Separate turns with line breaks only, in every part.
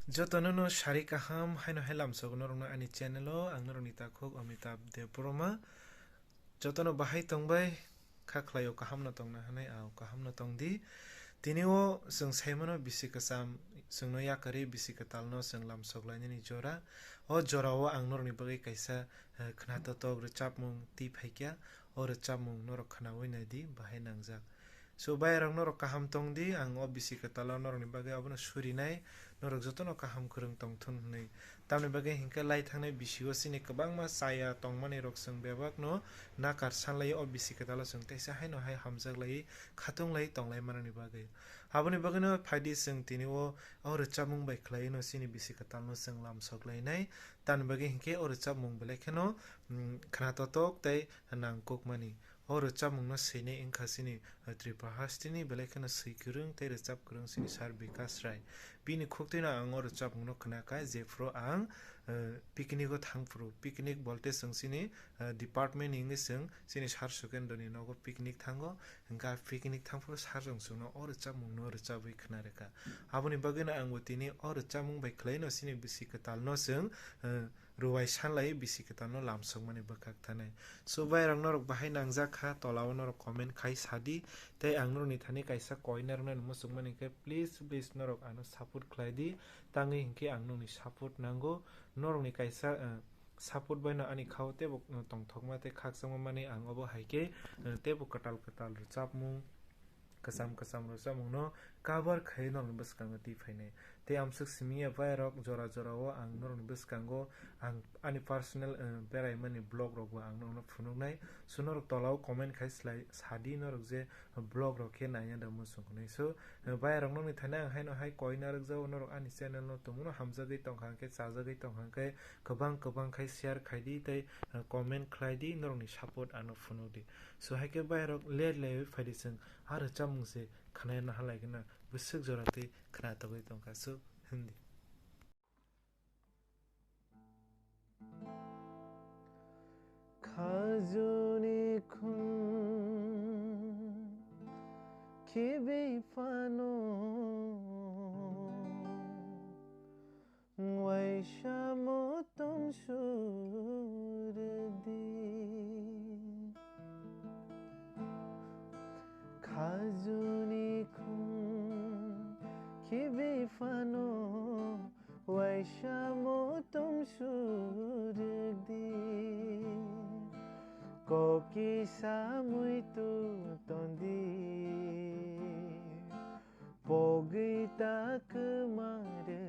Jotono shari kaham haino helam sogonorong ani channelo angnorong nitakuk Amitabh Debroma jotono bahai tongbai khaklayo kaham no tongna hanai au kaham no tongdi tinio sung saimono bisi kasam sungno yakari bisi katalno sung lam soglani ni jora o jorao angnorong ni bagai kaisa khnato tok rechapmung ti phaikya o rechapmung norok khnawi nadi bahai nangjak so bayarang norok kaham tongdi ang o bisi katalo norok ni bagai abono surinai norok jotono kaham kurung tongthun nei tamni bagai hingke lai thangnai bisio sini kwbangma saya tongmani rok sung bebak no nakar sanlai o bisi katalo sung teisa haino hai hamjaklai khatunglai tonglai manani bagai aboni bagai no phaidi sung tini o rechapmung bai khlai no sini bisi katalo sung lam soklainai tamni bagai hingke o rechapmung belekeno khnatok tei nangkukmani o rechapmung no sini ingkha sini Tripahastini belekeno seikurung tei rechap kurung sini Sar Vikas Rai bini khuktina ang o rechapmung no khnakai jefro ang picnic o thangfru picnic bolte sung sini department ingni sung sini Sar Sukendra ni nogo picnic thango hingka picnic thangfru sarjong sungno o rechapmung no rechapui khnareka aboni bagui no ang tini o rechapmung bai khlai no sini bisi katal no sung ruwai sanlai bisi katal no lamsokmani bwkhak thanai so bairang norok bahai nangjak kha tolao norok comment khai sadi tei ang norok ni thani kaisa koinar no musukmani ke please norok ano support khlai di tangi hingke ang norok ni support nango norok ni kaisa support bai no ani khao tebo tongthokma tei khakchangma mani ang obo haike tebo katal rechapmung kasam rechapmung no cover khai norok ni bwskango ti phainai tei amsuk simiya bairok jora o ang norok ni bwskango ang ani personal beraimani blog rok bo ang norok no phunuknai so norok tolao comment khai sadi norok je blog rok khe naina da musuknai so bairok norok ni thani ang haino hai koina rokjak norok ani channel no tongmuno hamjagui tongkha hingke chajagui tongkha hingke kwbang khai share khaidi tei comment khlaidi norok ni support ano phunukdi so haike bairok ler phaidi sung aro chamung se khnai na halaigena bwsuk jora tei khnatogui tongkha so hindi khajuni khun kibi fano waishamo tom surdi khajuni khun kibi fano waishamo tom surdi koki samui tu tondi pogi tak mardi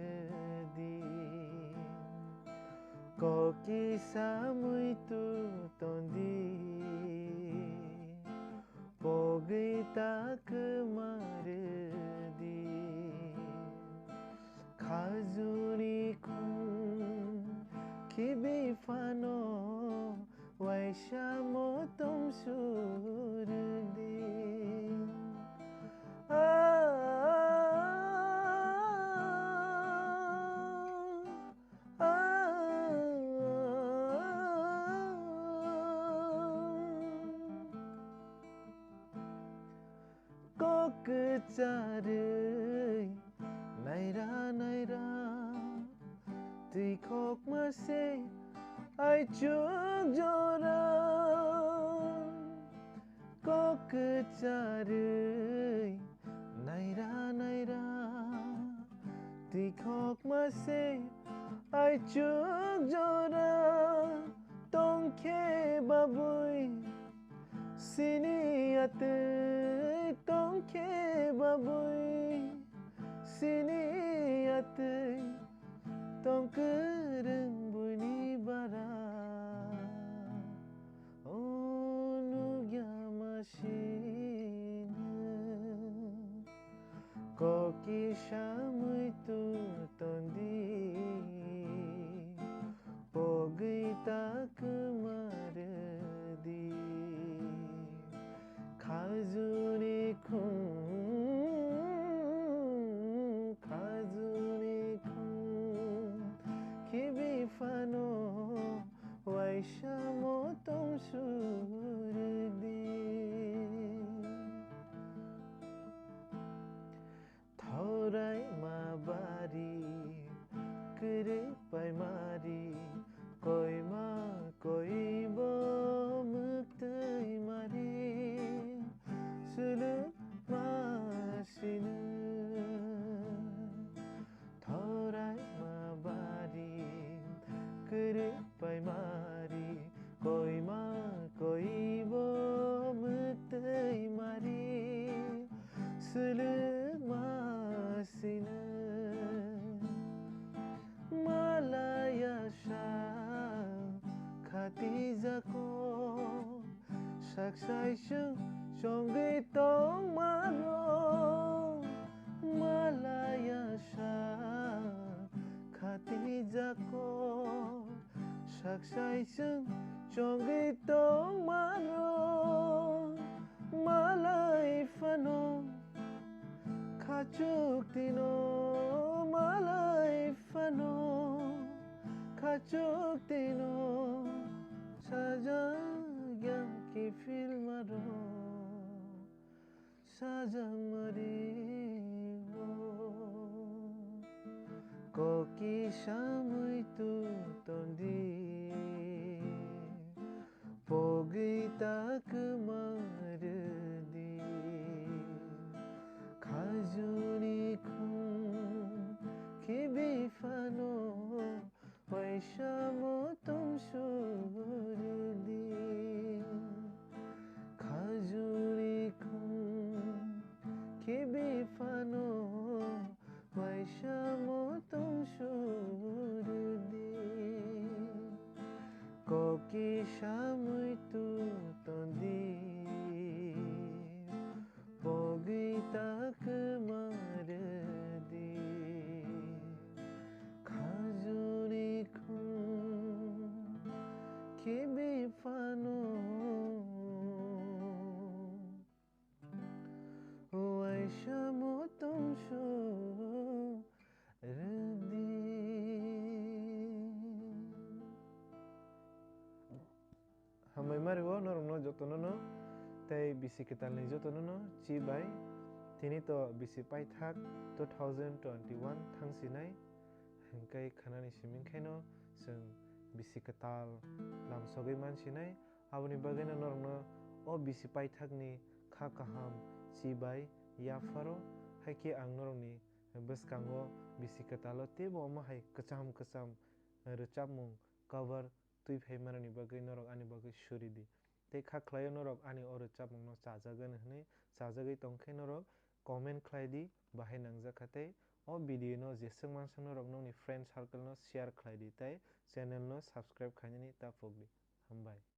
koki samui tu tondi pogi tak mardi khajuni khun kibi fano waishamo tom surdi kok cari naira tui kok masih ai chuk jora kok cari naira tui kok masih ai chuk jora tongke babui sini ate tongke babui sini ate tongkereng bunyi bara onugya machine koki shamui tu tondi pogi tak mardi khajuni khun kibi fano waishamo tom surdi masina malaya sa khatiza ko saksai sung songai tong maro malaya sa khatiza ko saksai sung songai tong maro malai fano kachuk tino malai fano kachuk tino sajang yang ki film ro sajang mariwo koki samui tu tondi pogi tak mardi khajuni khum kibi fano waishamo tum surdi khajuni khum kibi fano waishamo tum surdi koki samui tu tondi pogi tak mardi khajuni khum kibi fano waishamo tum surdi hamai mariwo norongno jotono no tei bisi ketalni jotono no chi bai tini to bisi paithak 2021 thangsinai hingkai khanani simingkhaino sung bisi ketal lamsogui mansinai aboni bagui no norongno o bisi paithakni kha kaham chi bai yafaro haike ang norongni bwskango bisi ketalo tebo omo hai kwcham kwcham rwchapmung cover tuiphaimanani bagui norok ani bagui suridi tei kha khlaio norok ani o rwchapmung no chajagani hinui chajagui tongkhe norok comment khlai di bahai nangjak tei o video no jesung mangsa norok nongni friend circle no share khlai di tei channel no subscribe khainani tapukdi hambai।